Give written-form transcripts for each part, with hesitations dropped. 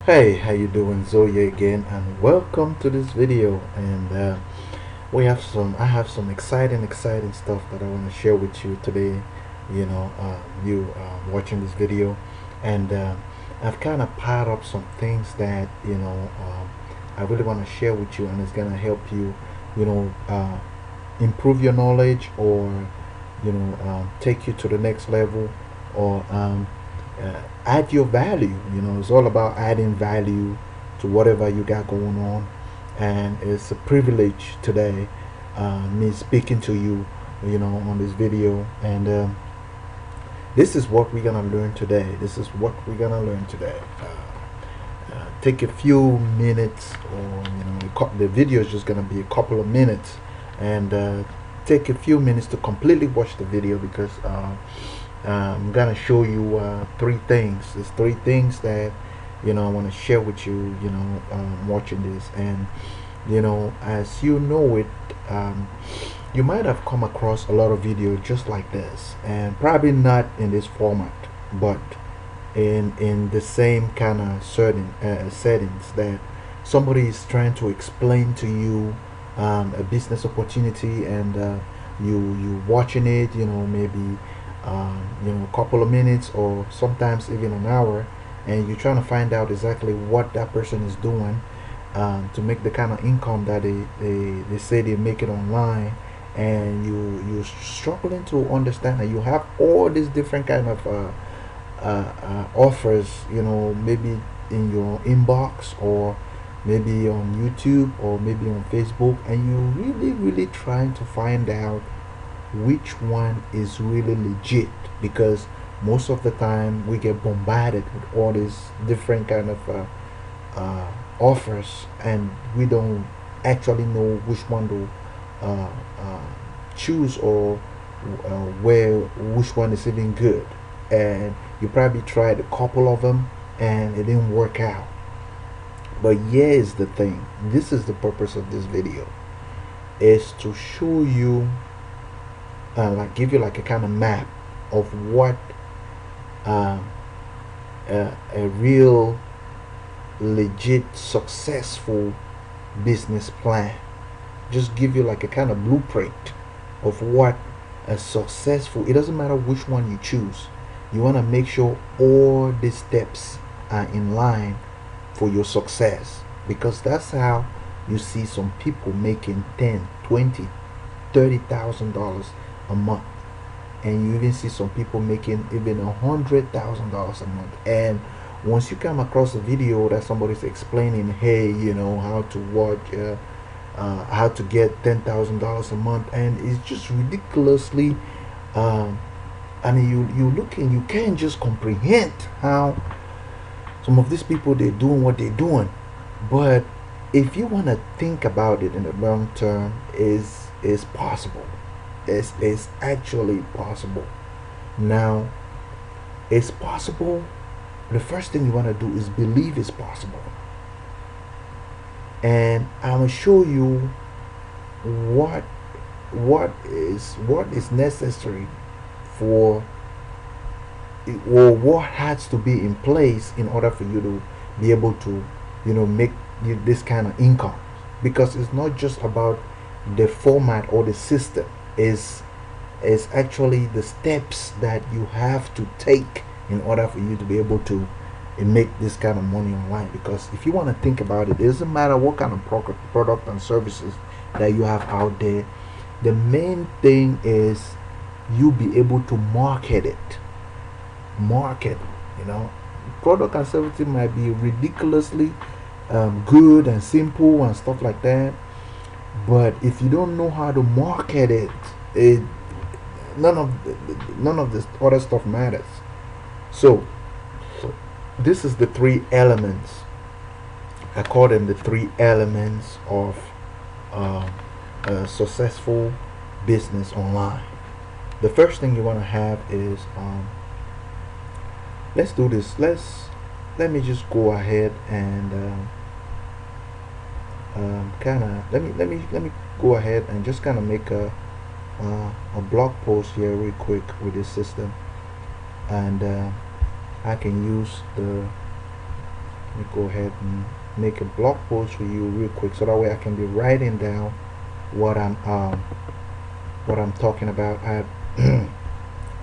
Hey, how you doing? Zoya again, and welcome to this video. And I have some exciting stuff that I want to share with you today. You watching this video, and I've kind of piled up some things that I really want to share with you, and it's gonna help you, you know, uh, improve your knowledge, or take you to the next level, or add your value. It's all about adding value to whatever you got going on, and it's a privilege today, me speaking to you, on this video. And this is what we're gonna learn today. Take a few minutes, or the video is just gonna be a couple of minutes, and take a few minutes to completely watch the video, because I'm gonna show you three things. There's three things that I want to share with you. Watching this, and as you know it, you might have come across a lot of videos just like this, and probably not in this format, but in the same kind of certain settings, that somebody is trying to explain to you a business opportunity, and you watching it, maybe a couple of minutes, or sometimes even an hour, and you're trying to find out exactly what that person is doing to make the kind of income that they say they make it online. And you're struggling to understand that you have all these different kind of offers, maybe in your inbox, or maybe on YouTube, or maybe on Facebook, and you're really trying to find out which one is really legit, because most of the time we get bombarded with all these different kind of offers, and we don't actually know which one to choose, or where which one is even good. And you probably tried a couple of them and it didn't work out. But here's the thing, this is the purpose of this video, is to show you, like give you like a kind of map of what um, a real legit successful business plan, just give you like a kind of blueprint of what a successful, it doesn't matter which one you choose, you want to make sure all the steps are in line for your success, because that's how you see some people making 10, 20, $30,000 a month, and you even see some people making even $100,000 a month. And once you come across a video that somebody's explaining, hey, how to watch, how to get $10,000 a month, and it's just ridiculously, um, I mean, you look and you can't just comprehend how some of these people, they're doing what they're doing. But if you want to think about it in the long term, is possible. It's actually possible. Now, it's possible. The first thing you want to do is believe it's possible, and I'm gonna show you what what is necessary for, or what has to be in place in order for you to be able to make this kind of income. Because it's not just about the format or the system, is actually the steps that you have to take in order for you to be able to make this kind of money online. Because if you want to think about it, it doesn't matter what kind of product and services that you have out there, the main thing is you be able to market it. Market, you know product and services might be ridiculously good and simple and stuff like that, but if you don't know how to market it, it none of this other stuff matters. So this is the three elements. I call them the three elements of um, a successful business online. The first thing you want to have is, let's do this. Let me just go ahead and kind of let me go ahead and just kind of make a blog post here real quick with this system, and I can use Let me go ahead and make a blog post for you real quick, so that way I can be writing down what I'm talking about. I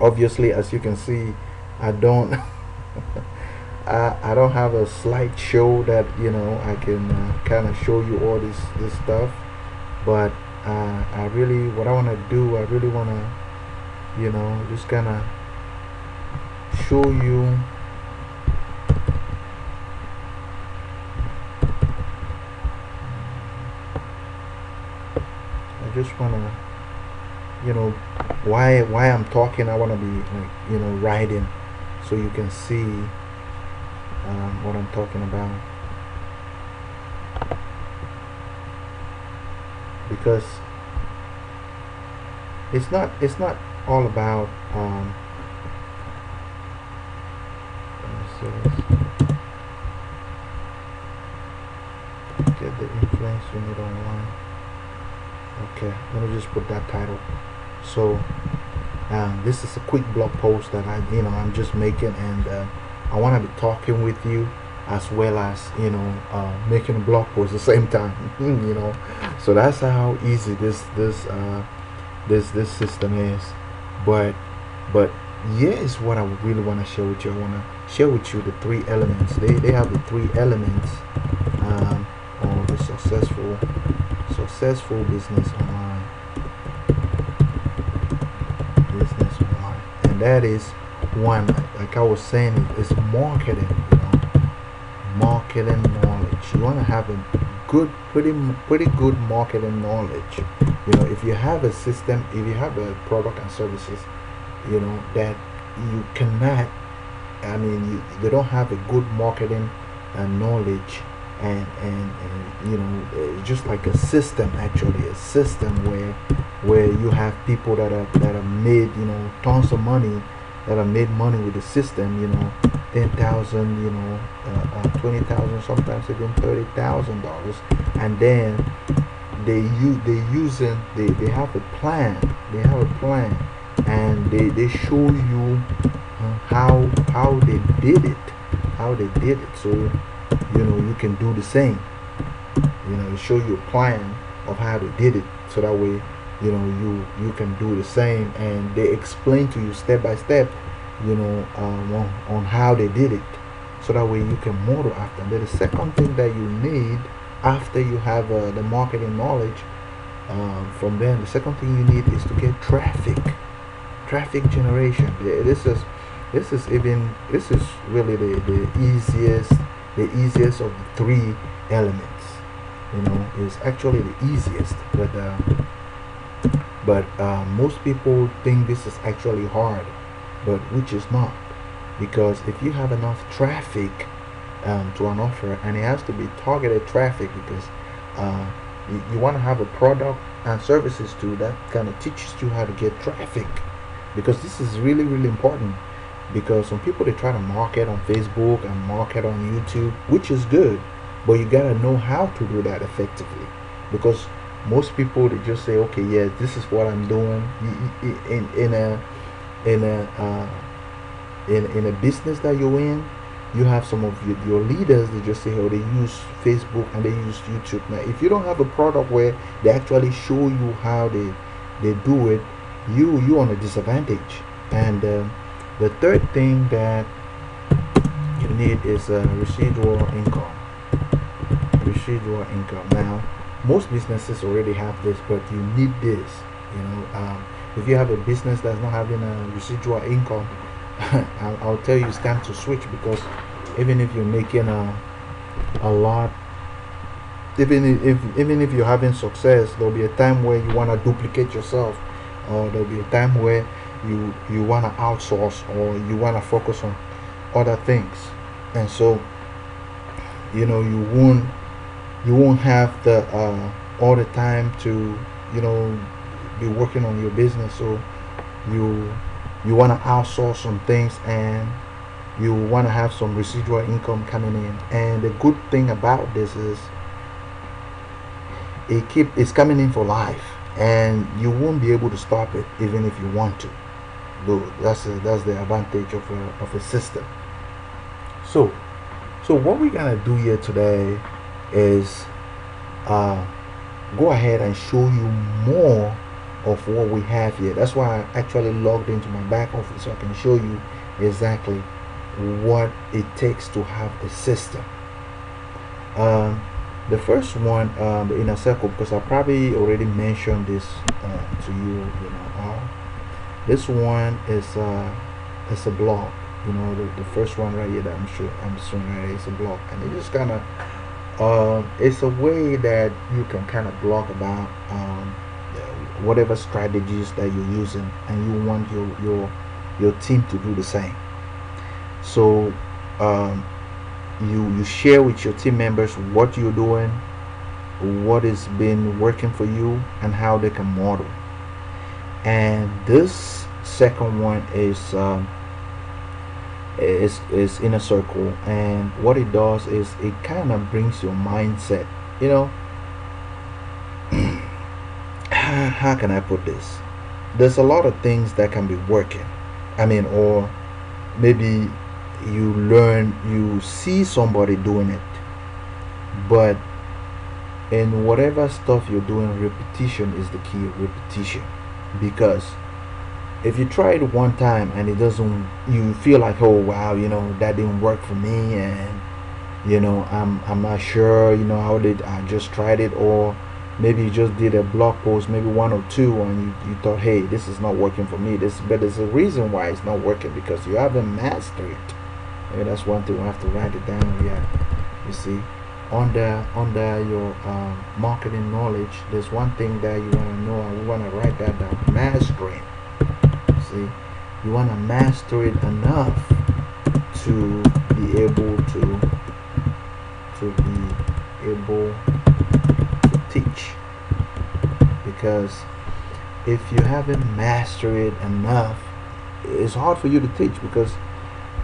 obviously, as you can see, I don't I don't have a slideshow that I can kind of show you all this stuff, but I really, what I want to do, I really want to just kind of show you I just want to why I'm talking. I want to be like writing, so you can see what I'm talking about, because it's not all about get the influence you need online. Okay, let me just put that title. So this is a quick blog post that I'm just making, and I want to be talking with you, as well as making a blog post at the same time. So that's how easy this system is. But here is what I really want to share with you. I want to share with you the three elements. They have the three elements of the successful business online. And that is one, like I was saying, is marketing. Marketing knowledge. You want to have a good, pretty good marketing knowledge. If you have a system, if you have a product and services, that you cannot, they don't have a good marketing knowledge, and just like a system, actually a system where you have people that are made tons of money, that have made money with the system, 10,000, 20,000, sometimes even $30,000, and then they have a plan, and they show you how they did it, so you can do the same. They show you a plan of how they did it, so that way you can do the same, and they explain to you step by step on how they did it, so that way you can model after. And then the second thing that you need after you have the marketing knowledge, from them, the second thing you need is to get traffic generation. This is really the easiest of the three elements. Is actually the easiest, but most people think this is actually hard, but which is not, because if you have enough traffic to an offer, and it has to be targeted traffic, because you want to have a product and services too that kind of teaches you how to get traffic, because this is really important. Because some people, they try to market on Facebook and market on YouTube, which is good, but you gotta know how to do that effectively. Because most people, they just say, okay, yeah, this is what I'm doing. In a business that you're in, you have some of your leaders, they just say, oh, they use Facebook and they use YouTube. Now if you don't have a product where they actually show you how they do it, you on a disadvantage. And the third thing that you need is residual income. Now most businesses already have this, but you need this. If you have a business that's not having a residual income, I'll tell you, it's time to switch. Because even if you're making a lot, even if you're having success, there'll be a time where you want to duplicate yourself, or there'll be a time where you want to outsource, or you want to focus on other things. And so you won't have the all the time to be working on your business. So you want to outsource some things, and you want to have some residual income coming in. And the good thing about this is it's coming in for life, and you won't be able to stop it even if you want to. Though that's the advantage of a system. So So what we're gonna do here today is uh, go ahead and show you more of what we have here. That's why I actually logged into my back office so I can show you exactly what it takes to have a system. Um, the first one, the inner circle, because I probably already mentioned this to you. You know, this one is it's a block. You know, the first one right here that I'm showing right here is a block, and it just kind of it's a way that you can kind of block about whatever strategies that you're using, and you want your team to do the same. So um, you share with your team members what you're doing, what has been working for you, and how they can model. And this second one is inner circle, and what it does is it kind of brings your mindset, you know. How can I put this? There's a lot of things that can be working, I mean, or maybe you see somebody doing it, but in whatever stuff you're doing, repetition is the key. Repetition. Because if you try it one time and it doesn't, you feel like, oh wow, you know, that didn't work for me, and you know, I'm not sure, you know, how did I just tried it, or maybe you just did a blog post, maybe one or two, and you thought, hey, this is not working for me. But there's a reason why it's not working, because you haven't mastered it. Maybe that's one thing. We have to write it down here. You see, under your marketing knowledge, there's one thing that you want to know, and we want to write that down. Mastering. See, you want to master it enough to be able to teach. Because if you haven't mastered it enough, it's hard for you to teach, because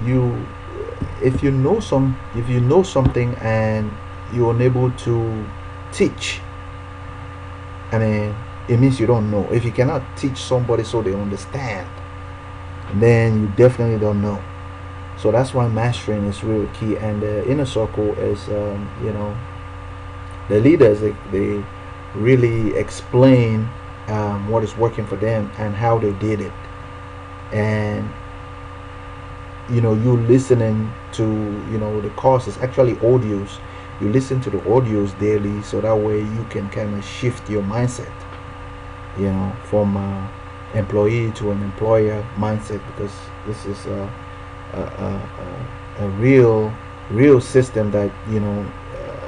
you if you know something and you're unable to teach, I mean, it means you don't know. If you cannot teach somebody so they understand, then you definitely don't know. So that's why mastering is really key. And the inner circle is you know, the leaders, they really explain what is working for them and how they did it. And you know, you listening to, you know, the courses, actually audios, you listen to the audios daily, so that way you can kind of shift your mindset, you know, from employee to an employer mindset, because this is a real system that, you know,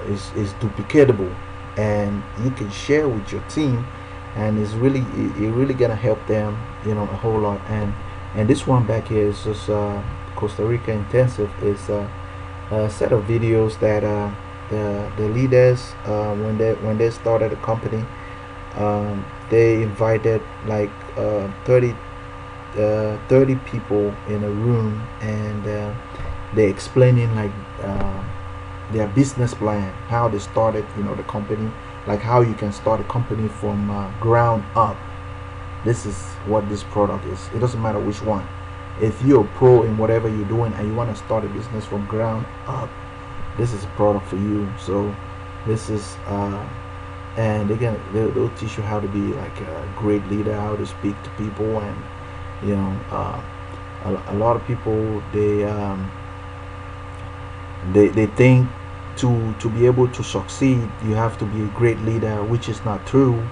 is duplicatable, and you can share with your team, and it really gonna help them, you know, a whole lot. And this one back here is just Costa Rica Intensive. Is a set of videos that the leaders, when they started the company, they invited like 30 people in a room, and they explaining like their business plan, how they started, you know, the company, like how you can start a company from ground up. This is what this product is. It doesn't matter which one. If you're a pro in whatever you're doing and you want to start a business from ground up, this is a product for you. So this is and they'll teach you how to be like a great leader, how to speak to people. And you know, a lot of people, they think to be able to succeed you have to be a great leader, which is not true.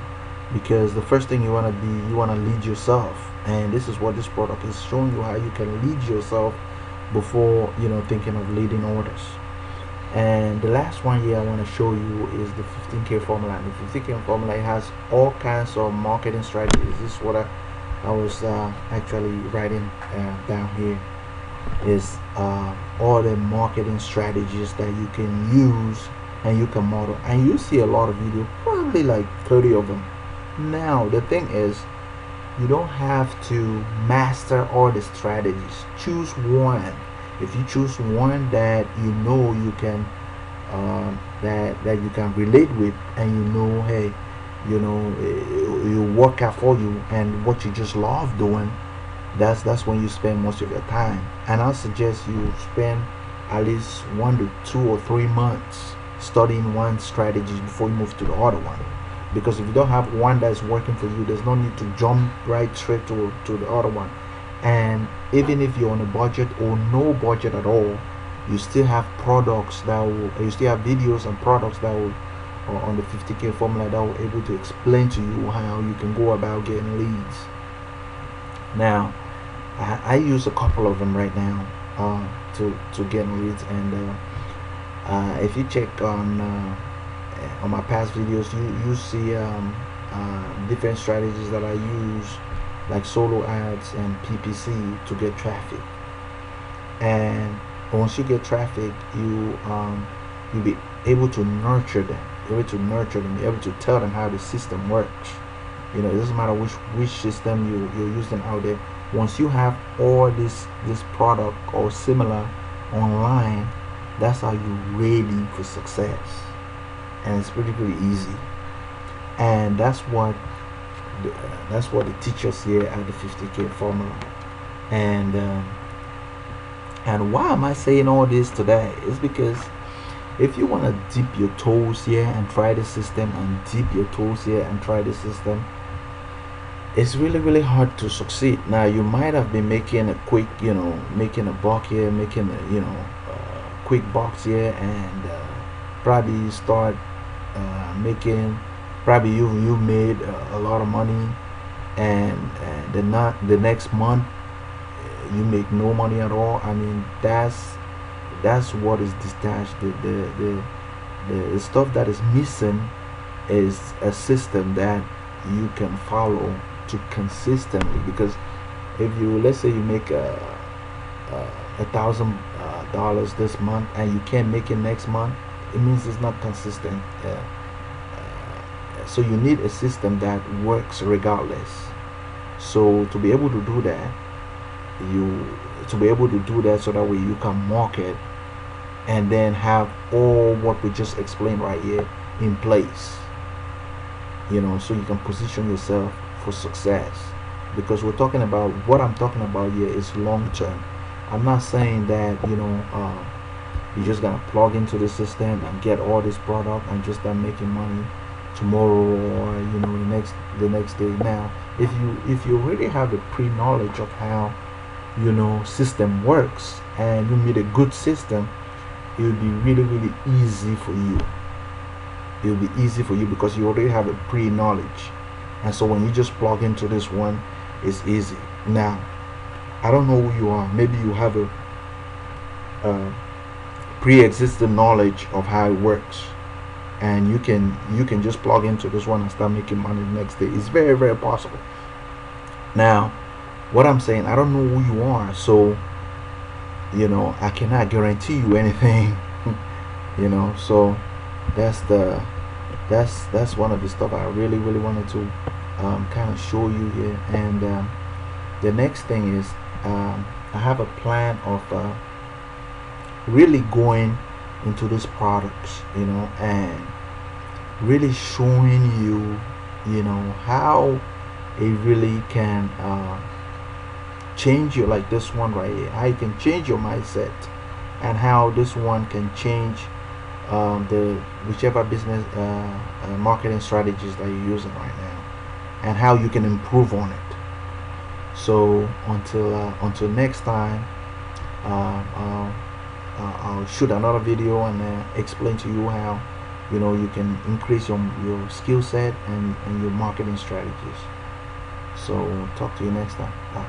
Because the first thing you want to lead yourself, and this is what this product is showing you, how you can lead yourself before, you know, thinking of leading others. And the last one here I want to show you is the 15K formula. And the 15K formula has all kinds of marketing strategies. This is what I was actually writing down here, is all the marketing strategies that you can use and you can model. And you see a lot of videos, probably like 30 of them. Now the thing is, you don't have to master all the strategies. Choose one. If you choose one that you know you can that you can relate with, and you know, hey, you know, you work out for you and what you just love doing, that's when you spend most of your time. And I suggest you spend at least 1 to 2 or 3 months studying one strategy before you move to the other one. Because if you don't have one that's working for you, there's no need to jump right straight to the other one. And even if you're on a budget or no budget at all, you still have products that will, you still have videos and products that will, or on the 50K formula, that will able to explain to you how you can go about getting leads. Now, I use a couple of them right now to get leads, and if you check on my past videos, you see different strategies that I use, like solo ads and PPC, to get traffic. And once you get traffic, you'll be able to nurture them. You're able to nurture them. You're able to tell them how the system works. It doesn't matter which system you're using out there. Once you have all this product or similar online, that's how you're ready for success. And it's pretty easy. And that's what they teach us here at the 50K formula. And why am I saying all this today? It's because if you want to dip your toes here and try the system, and dip your toes here and try the system, it's really hard to succeed. Now, you might have been making a quick, making a buck here, making a quick bucks here, and probably start making, probably you made a lot of money, and the next month you make no money at all. I mean, that's what is detached. The stuff that is missing is a system that you can follow to consistently. Because if you, let's say you make $1,000 this month and you can't make it next month, it means it's not consistent. So you need a system that works regardless. So to be able to do that, so that way you can market and then have all what we just explained right here in place, so you can position yourself for success. Because we're talking about, what I'm talking about here is long term. I'm not saying that you're just gonna plug into the system and get all this product and just start making money tomorrow, or the next day. Now, if you already have the pre-knowledge of how system works, and you meet a good system, it will be really easy for you. It will be easy for you because you already have a pre-knowledge, and so when you just plug into this one, it's easy. Now, I don't know who you are. Maybe you have a pre-existing knowledge of how it works, and you can just plug into this one and start making money the next day. It's very possible. Now, what I'm saying, I don't know who you are, so I cannot guarantee you anything. So that's one of the stuff I really wanted to kind of show you here. And the next thing is, I have a plan of really going into these products, and really showing you how it really can change you, like this one right here, how you can change your mindset, and how this one can change the whichever business marketing strategies that you're using right now, and how you can improve on it. So until next time, I'll shoot another video and explain to you how you can increase your skill set and your marketing strategies. So talk to you next time. Bye.